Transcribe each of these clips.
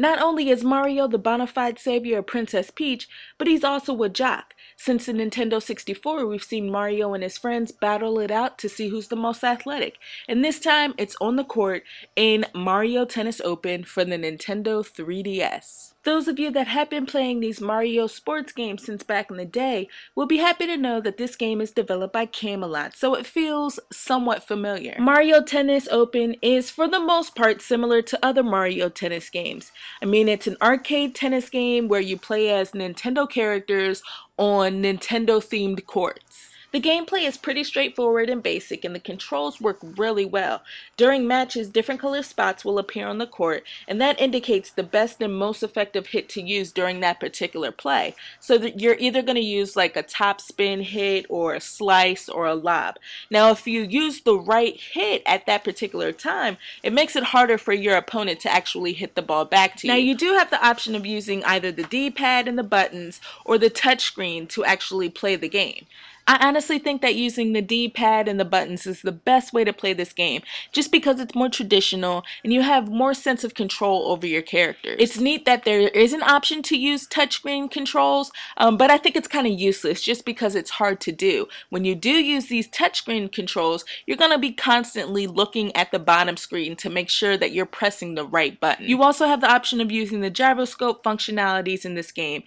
Not only is Mario the bona fide savior of Princess Peach, but he's also a jock. Since the Nintendo 64, we've seen Mario and his friends battle it out to see who's the most athletic. And this time, it's on the court in Mario Tennis Open for the Nintendo 3DS. Those of you that have been playing these Mario sports games since back in the day will be happy to know that this game is developed by Camelot, so it feels somewhat familiar. Mario Tennis Open is for the most part similar to other Mario Tennis games. I mean, it's an arcade tennis game where you play as Nintendo characters on Nintendo-themed courts. The gameplay is pretty straightforward and basic, and the controls work really well. During matches, different color spots will appear on the court, and that indicates the best and most effective hit to use during that particular play. So that you're either going to use like a top spin hit or a slice or a lob. Now, if you use the right hit at that particular time, it makes it harder for your opponent to actually hit the ball back to you. Now, you do have the option of using either the D-pad and the buttons or the touchscreen to actually play the game. I honestly think that using the D-pad and the buttons is the best way to play this game, just because it's more traditional and you have more sense of control over your characters. It's neat that there is an option to use touchscreen controls, but I think it's kind of useless just because it's hard to do. When you do use these touchscreen controls, you're going to be constantly looking at the bottom screen to make sure that you're pressing the right button. You also have the option of using the gyroscope functionalities in this game.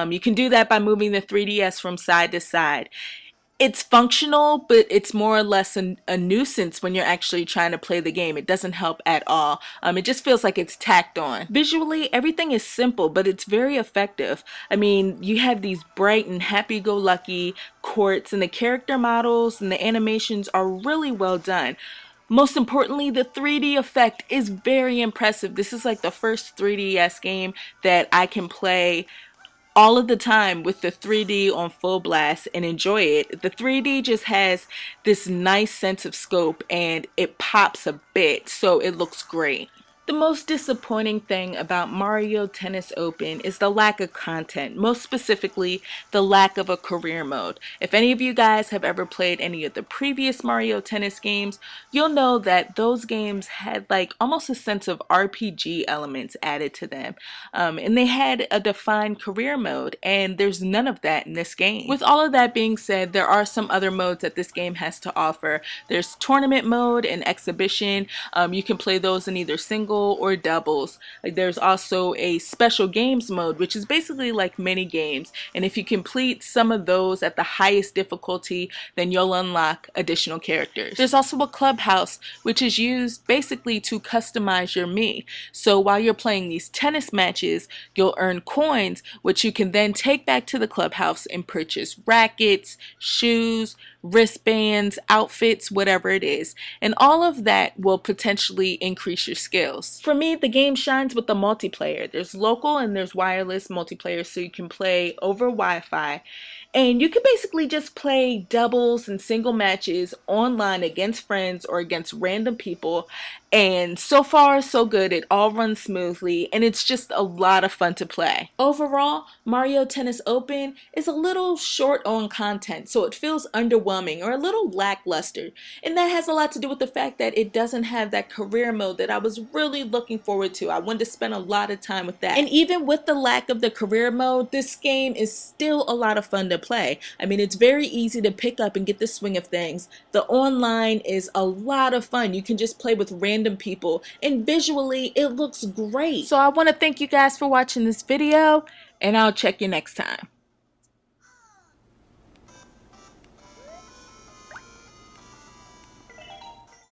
You can do that by moving the 3DS from side to side. It's functional, but it's more or less a nuisance when you're actually trying to play the game. It doesn't help at all. It just feels like it's tacked on. Visually, everything is simple, but it's very effective. I mean, you have these bright and happy-go-lucky courts, and the character models and the animations are really well done. Most importantly, the 3D effect is very impressive. This is like the first 3DS game that I can play all of the time with the 3D on full blast and enjoy it. The 3D just has this nice sense of scope and it pops a bit, so it looks great. The most disappointing thing about Mario Tennis Open is the lack of content, most specifically the lack of a career mode. If any of you guys have ever played any of the previous Mario Tennis games, you'll know that those games had like almost a sense of RPG elements added to them. And they had a defined career mode, and there's none of that in this game. With all of that being said, there are some other modes that this game has to offer. There's tournament mode and exhibition. You can play those in either single or doubles. Like, there's also a special games mode, which is basically like mini games, and if you complete some of those at the highest difficulty, then you'll unlock additional characters. There's also a clubhouse, which is used basically to customize your Mii. So while you're playing these tennis matches, you'll earn coins, which you can then take back to the clubhouse and purchase rackets, shoes, wristbands, outfits, whatever it is. And all of that will potentially increase your skills. For me, the game shines with the multiplayer. There's local and there's wireless multiplayer, so you can play over Wi-Fi. And you can basically just play doubles and single matches online against friends or against random people. And so far, so good. It all runs smoothly, and it's just a lot of fun to play. Overall, Mario Tennis Open is a little short on content, so it feels underwhelming or a little lackluster. And that has a lot to do with the fact that it doesn't have that career mode that I was really looking forward to. I wanted to spend a lot of time with that. And even with the lack of the career mode, this game is still a lot of fun to play. I mean, it's very easy to pick up and get the swing of things. The online is a lot of fun. You can just play with random people, and visually it looks great. So I want to thank you guys for watching this video, and I'll check you next time.